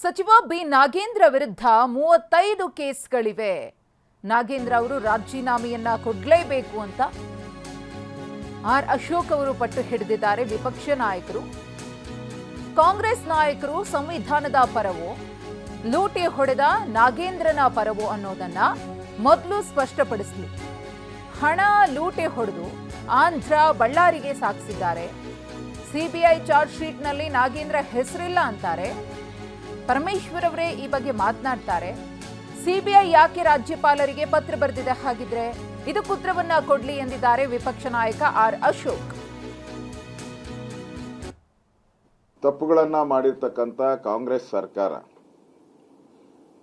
ಸಚಿವ ಬಿ ನಾಗೇಂದ್ರ ವಿರುದ್ಧ 35 ಕೇಸ್ಗಳಿವೆ. ನಾಗೇಂದ್ರ ಅವರು ರಾಜೀನಾಮೆಯನ್ನ ಕೊಡಲೇಬೇಕು ಅಂತ ಆರ್ ಅಶೋಕ್ ಅವರು ಪಟ್ಟು ಹಿಡಿದಿದ್ದಾರೆ. ವಿಪಕ್ಷ ನಾಯಕರು, ಕಾಂಗ್ರೆಸ್ ನಾಯಕರು ಸಂವಿಧಾನದ ಪರವೋ ಲೂಟಿ ಹೊಡೆದ ನಾಗೇಂದ್ರನ ಪರವೋ ಅನ್ನೋದನ್ನ ಮೊದಲು ಸ್ಪಷ್ಟಪಡಿಸಲಿ. ಹಣ ಲೂಟಿ ಹೊಡೆದು ಆಂಧ್ರ ಬಳ್ಳಾರಿಗೆ ಸಾಗಿಸಿದ್ದಾರೆ. ಸಿಬಿಐ ಚಾರ್ಜ್ ಶೀಟ್ನಲ್ಲಿ ನಾಗೇಂದ್ರ ಹೆಸರಿಲ್ಲ ಅಂತಾರೆ. ಪರಮೇಶ್ವರ್ ಅವರೇ ಈ ಬಗ್ಗೆ ಮಾತನಾಡ್ತಾರೆ. ಸಿಬಿಐ ಯಾಕೆ ರಾಜ್ಯಪಾಲರಿಗೆ ಪತ್ರ ಬರೆದಿದೆ? ಹಾಗಿದ್ರೆ ಇದಕ್ಕೆ ಉತ್ತರವನ್ನ ಕೊಡ್ಲಿ ಎಂದಿದ್ದಾರೆ ವಿಪಕ್ಷ ನಾಯಕ ಆರ್ ಅಶೋಕ್. ತಪ್ಪುಗಳನ್ನ ಮಾಡಿರ್ತಕ್ಕಂಥ ಕಾಂಗ್ರೆಸ್ ಸರ್ಕಾರ,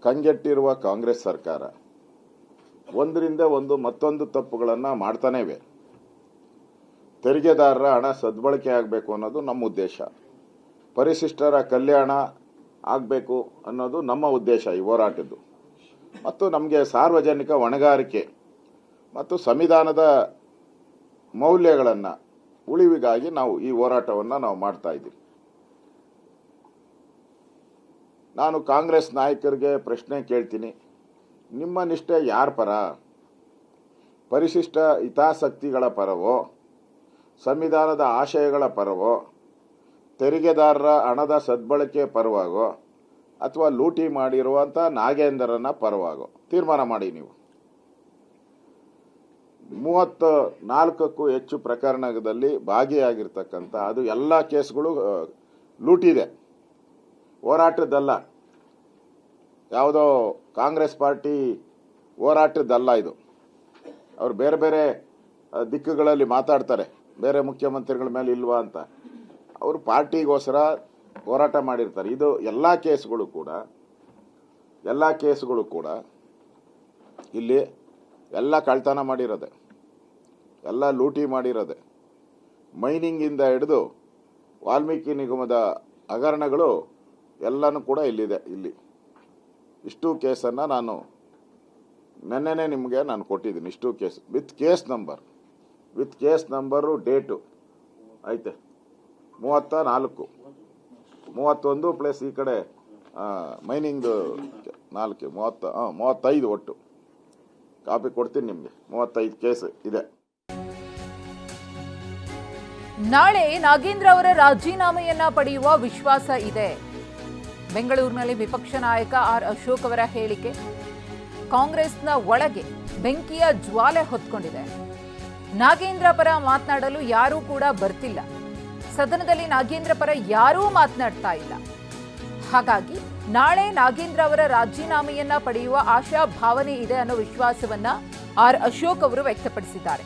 ಕಂಗೆಟ್ಟಿರುವ ಕಾಂಗ್ರೆಸ್ ಸರ್ಕಾರ ಒಂದರಿಂದ ಒಂದು ಮತ್ತೊಂದು ತಪ್ಪುಗಳನ್ನ ಮಾಡ್ತಾನೆ ಇವೆ. ತೆರಿಗೆದಾರರ ಹಣ ಸದ್ಬಳಕೆ ಆಗಬೇಕು ಅನ್ನೋದು ನಮ್ಮ ಉದ್ದೇಶ. ಪರಿಶಿಷ್ಟರ ಕಲ್ಯಾಣ ಆಗಬೇಕು ಅನ್ನೋದು ನಮ್ಮ ಉದ್ದೇಶ ಈ ಹೋರಾಟದ್ದು. ಮತ್ತು ನಮಗೆ ಸಾರ್ವಜನಿಕ ಹೊಣೆಗಾರಿಕೆ ಮತ್ತು ಸಂವಿಧಾನದ ಮೌಲ್ಯಗಳನ್ನು ಉಳಿವಿಗಾಗಿ ನಾವು ಈ ಹೋರಾಟವನ್ನು ನಾವು ಮಾಡ್ತಾ ಇದ್ದೀವಿ. ನಾನು ಕಾಂಗ್ರೆಸ್ ನಾಯಕರಿಗೆ ಪ್ರಶ್ನೆ ಕೇಳ್ತೀನಿ, ನಿಮ್ಮ ನಿಷ್ಠೆ ಯಾರ ಪರ? ಪರಿಶಿಷ್ಟ ಹಿತಾಸಕ್ತಿಗಳ ಪರವೋ, ಸಂವಿಧಾನದ ಆಶಯಗಳ ಪರವೋ, ತೆರಿಗೆದಾರರ ಹಣದ ಸದ್ಬಳಕೆ ಪರವಾಗೋ, ಅಥವಾ ಲೂಟಿ ಮಾಡಿರುವಂಥ ನಾಗೇಂದ್ರನ ಪರವಾಗೋ ತೀರ್ಮಾನ ಮಾಡಿ. ನೀವು 34ಕ್ಕೂ ಹೆಚ್ಚು ಪ್ರಕರಣದಲ್ಲಿ ಭಾಗಿಯಾಗಿರ್ತಕ್ಕಂಥ, ಅದು ಎಲ್ಲ ಕೇಸ್ಗಳು ಲೂಟಿದೆ, ಹೋರಾಟದ್ದಲ್ಲ, ಯಾವುದೋ ಕಾಂಗ್ರೆಸ್ ಪಾರ್ಟಿ ಹೋರಾಟದ್ದಲ್ಲ ಇದು. ಅವರು ಬೇರೆ ಬೇರೆ ದಿಕ್ಕುಗಳಲ್ಲಿ ಮಾತಾಡ್ತಾರೆ, ಬೇರೆ ಮುಖ್ಯಮಂತ್ರಿಗಳ ಮೇಲೆ ಇಲ್ವಾ ಅಂತ. ಅವರು ಪಾರ್ಟಿಗೋಸ್ಕರ ಹೋರಾಟ ಮಾಡಿರ್ತಾರೆ. ಇದು ಎಲ್ಲ ಕೇಸ್ಗಳು ಕೂಡ ಇಲ್ಲಿ ಎಲ್ಲ ಕಳ್ತನ ಮಾಡಿರೋದೆ, ಎಲ್ಲ ಲೂಟಿ ಮಾಡಿರೋದೆ. ಮೈನಿಂಗಿಂದ ಹಿಡಿದು ವಾಲ್ಮೀಕಿ ನಿಗಮದ ಹಗರಣಗಳು ಎಲ್ಲನೂ ಕೂಡ ಇಲ್ಲಿದೆ. ಇಲ್ಲಿ ಇಷ್ಟು ಕೇಸನ್ನು ನಾನು ನೆನ್ನೆನೇ ನಿಮಗೆ ನಾನು ಕೊಟ್ಟಿದ್ದೀನಿ. ಇಷ್ಟು case with case number date ಐತೆ 34, 31 ಪ್ಲಸ್ ಈ ಕಡೆ ಮೈನಿಂಗ್ದು 4, 35 ಒಟ್ಟು ಕಾಪಿ ಕೊಡ್ತೀನಿ ನಿಮಗೆ. 35 ಕೇಸ್ ಇದೆ. ನಾಳೆ ನಾಗೇಂದ್ರ ಅವರ ರಾಜೀನಾಮೆಯನ್ನ ಪಡೆಯುವ ವಿಶ್ವಾಸ ಇದೆ. ಬೆಂಗಳೂರಿನಲ್ಲಿ ವಿಪಕ್ಷ ನಾಯಕ ಆರ್ ಅಶೋಕ್ ಅವರ ಹೇಳಿಕೆ ಕಾಂಗ್ರೆಸ್ನ ಒಳಗೆ ಬೆಂಕಿಯ ಜ್ವಾಲೆ ಹೊತ್ಕೊಂಡಿದೆ. ನಾಗೇಂದ್ರ ಪರ ಮಾತನಾಡಲು ಯಾರೂ ಕೂಡ ಬರ್ತಿಲ್ಲ. ಸದನದಲ್ಲಿ ನಾಗೇಂದ್ರ ಪರ ಯಾರೂ ಮಾತನಾಡ್ತಾ ಇಲ್ಲ. ಹಾಗಾಗಿ ನಾಳೆ ನಾಗೇಂದ್ರ ಅವರ ರಾಜೀನಾಮೆಯನ್ನ ಪಡೆಯುವ ಆಶಾ ಭಾವನೆ ಇದೆ ಅನ್ನೋ ವಿಶ್ವಾಸವನ್ನ ಆರ್ ಅಶೋಕ್ ಅವರು ವ್ಯಕ್ತಪಡಿಸಿದ್ದಾರೆ.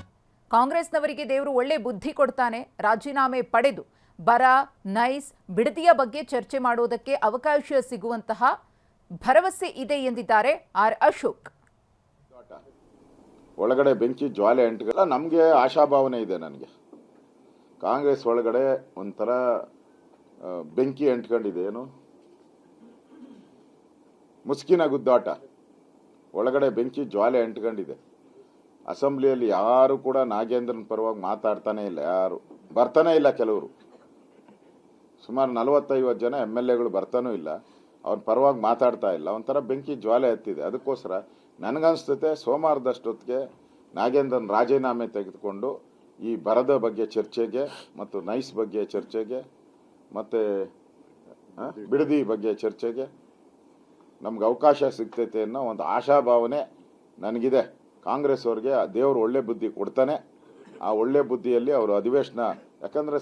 ಕಾಂಗ್ರೆಸ್ನವರಿಗೆ ದೇವರು ಒಳ್ಳೆ ಬುದ್ಧಿ ಕೊಡ್ತಾನೆ. ರಾಜೀನಾಮೆ ಪಡೆದು ಬರ, ನೈಸ್, ಬಿಡದಿಯ ಬಗ್ಗೆ ಚರ್ಚೆ ಮಾಡುವುದಕ್ಕೆ ಅವಕಾಶ ಸಿಗುವಂತಹ ಭರವಸೆ ಇದೆ ಎಂದಿದ್ದಾರೆ ಆರ್ ಅಶೋಕ್. ಒಳಗಡೆ ಬೆಂಕಿ ಜ್ವಾಲೆ ಅಂಟಲ್ಲ, ನಮಗೆ ಆಶಾಭಾವನೆ ಇದೆ. ನನಗೆ ಕಾಂಗ್ರೆಸ್ ಒಳಗಡೆ ಒಂಥರ ಬೆಂಕಿ ಅಂಟ್ಕೊಂಡಿದೆ. ಏನು ಮುಸ್ಕಿನ ಗುದ್ದಾಟ, ಒಳಗಡೆ ಬೆಂಕಿ ಜ್ವಾಲೆ ಅಂಟ್ಕೊಂಡಿದೆ. ಅಸೆಂಬ್ಲಿಯಲ್ಲಿ ಯಾರು ಕೂಡ ನಾಗೇಂದ್ರನ ಪರವಾಗಿ ಮಾತಾಡ್ತಾನೆ ಇಲ್ಲ, ಯಾರು ಬರ್ತಾನೆ ಇಲ್ಲ. ಕೆಲವರು ಸುಮಾರು 40-50 ಜನ MLAಗಳು ಬರ್ತಾನೂ ಇಲ್ಲ, ಅವನ ಪರವಾಗಿ ಮಾತಾಡ್ತಾ ಇಲ್ಲ. ಒಂಥರ ಬೆಂಕಿ ಜ್ವಾಲೆ ಹತ್ತಿದೆ. ಅದಕ್ಕೋಸ್ಕರ ನನಗನ್ಸ್ತತೆ ಸೋಮವಾರದಷ್ಟೊತ್ತಿಗೆ ನಾಗೇಂದ್ರನ್ ರಾಜೀನಾಮೆ ತೆಗೆದುಕೊಂಡು ಈ ಬರದ ಬಗ್ಗೆ ಚರ್ಚೆಗೆ ಮತ್ತು ನೈಸ್ ಬಗ್ಗೆ ಚರ್ಚೆಗೆ ಮತ್ತು ಬಿಡದಿ ಬಗ್ಗೆ ಚರ್ಚೆಗೆ ನಮ್ಗೆ ಅವಕಾಶ ಸಿಗ್ತೈತೆ ಅನ್ನೋ ಒಂದು ಆಶಾಭಾವನೆ ನನಗಿದೆ. ಕಾಂಗ್ರೆಸ್ ಅವ್ರಿಗೆ ದೇವರು ಒಳ್ಳೆ ಬುದ್ಧಿ ಕೊಡ್ತಾನೆ. ಆ ಒಳ್ಳೆ ಬುದ್ಧಿಯಲ್ಲಿ ಅವರು ಅಧಿವೇಶನ, ಯಾಕಂದರೆ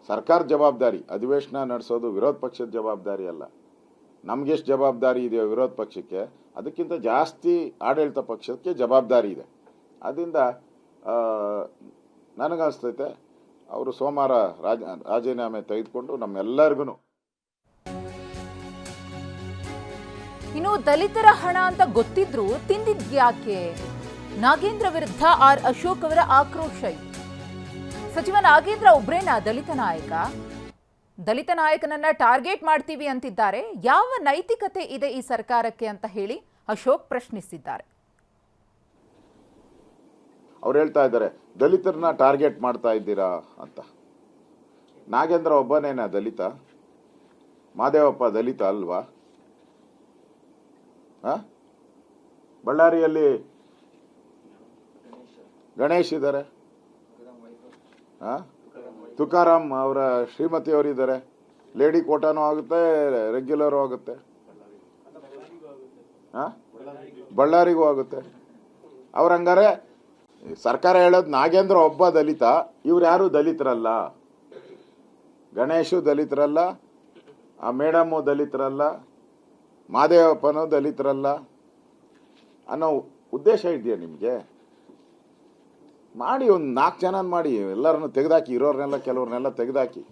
ಸರ್ಕಾರ ಜವಾಬ್ದಾರಿ, ಅಧಿವೇಶನ ನಡೆಸೋದು ವಿರೋಧ ಪಕ್ಷದ ಜವಾಬ್ದಾರಿ ಅಲ್ಲ. ನಮಗೆಷ್ಟು ಜವಾಬ್ದಾರಿ ಇದೆಯೋ ವಿರೋಧ ಪಕ್ಷಕ್ಕೆ, ಅದಕ್ಕಿಂತ ಜಾಸ್ತಿ ಆಡಳಿತ ಪಕ್ಷಕ್ಕೆ ಜವಾಬ್ದಾರಿ ಇದೆ. ಅದರಿಂದ ನನಗನ್ಸ್ತೈತೆ ಅವರು ಸೋಮವಾರ ರಾಜೀನಾಮೆ ತೆಗೆದುಕೊಂಡು ನಮ್ಮೆಲ್ಲರಿಗೂ. ಇನ್ನು ದಲಿತರ ಹಣ ಅಂತ ಗೊತ್ತಿದ್ರು ತಿಂದಿದ್ಯಾಕೆ? ನಾಗೇಂದ್ರ ವಿರುದ್ಧ ಆರ್ ಅಶೋಕ್ ಅವರ ಆಕ್ರೋಶ. ಸಚಿವ ನಾಗೇಂದ್ರ ಒಬ್ರೇನಾ ದಲಿತ ನಾಯಕ? ದಲಿತ ನಾಯಕನನ್ನ ಟಾರ್ಗೆಟ್ ಮಾಡ್ತೀವಿ ಅಂತಿದ್ದಾರೆ. ಯಾವ ನೈತಿಕತೆ ಇದೆ ಈ ಸರ್ಕಾರಕ್ಕೆ ಅಂತ ಹೇಳಿ ಅಶೋಕ್ ಪ್ರಶ್ನಿಸಿದ್ದಾರೆ. ಅವ್ರು ಹೇಳ್ತಾ ಇದ್ದಾರೆ ದಲಿತರನ್ನ ಟಾರ್ಗೆಟ್ ಮಾಡ್ತಾ ಇದ್ದೀರಾ ಅಂತ. ನಾಗೇಂದ್ರ ಒಬ್ಬನೇನಾ ದಲಿತ? ಮಾದೇವಪ್ಪ ದಲಿತ ಅಲ್ವಾ? ಬಳ್ಳಾರಿಯಲ್ಲಿ ಗಣೇಶ್ ಇದ್ದಾರೆ, ತುಕಾರಾಮ್ ಅವರ ಶ್ರೀಮತಿಯವರಿದ್ದಾರೆ, ಲೇಡಿ ಕೋಟಾನು ಆಗುತ್ತೆ, ರೆಗ್ಯುಲರು ಆಗುತ್ತೆ, ಬಳ್ಳಾರಿಗೂ ಆಗುತ್ತೆ. ಅವ್ರಂಗಾರೆ ಸರ್ಕಾರ ಹೇಳೋದು ನಾಗೇಂದ್ರ ಒಬ್ಬ ದಲಿತ, ಇವ್ರು ಯಾರು ದಲಿತರಲ್ಲ, ಗಣೇಶು ದಲಿತರಲ್ಲ, ಆ ಮೇಡಮ್ಮು ದಲಿತರಲ್ಲ, ಮಾದೇವಪ್ಪನೂ ದಲಿತರಲ್ಲ ಅನ್ನೋ ಉದ್ದೇಶ ಇದೆಯಾ ನಿಮಗೆ? ಮಾಡಿ, ಒಂದು 4 ಜನ ಮಾಡಿ, ಎಲ್ಲರನ್ನು ತೆಗೆದಾಕಿ, ಇರೋರ್ನೆಲ್ಲ ಕೆಲವ್ರನ್ನೆಲ್ಲ ತೆಗೆದಾಕಿ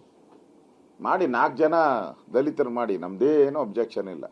ಮಾಡಿ, 4 ಜನ ದಲಿತರು ಮಾಡಿ, ನಮ್ದೇನು ಅಬ್ಜೆಕ್ಷನ್ ಇಲ್ಲ.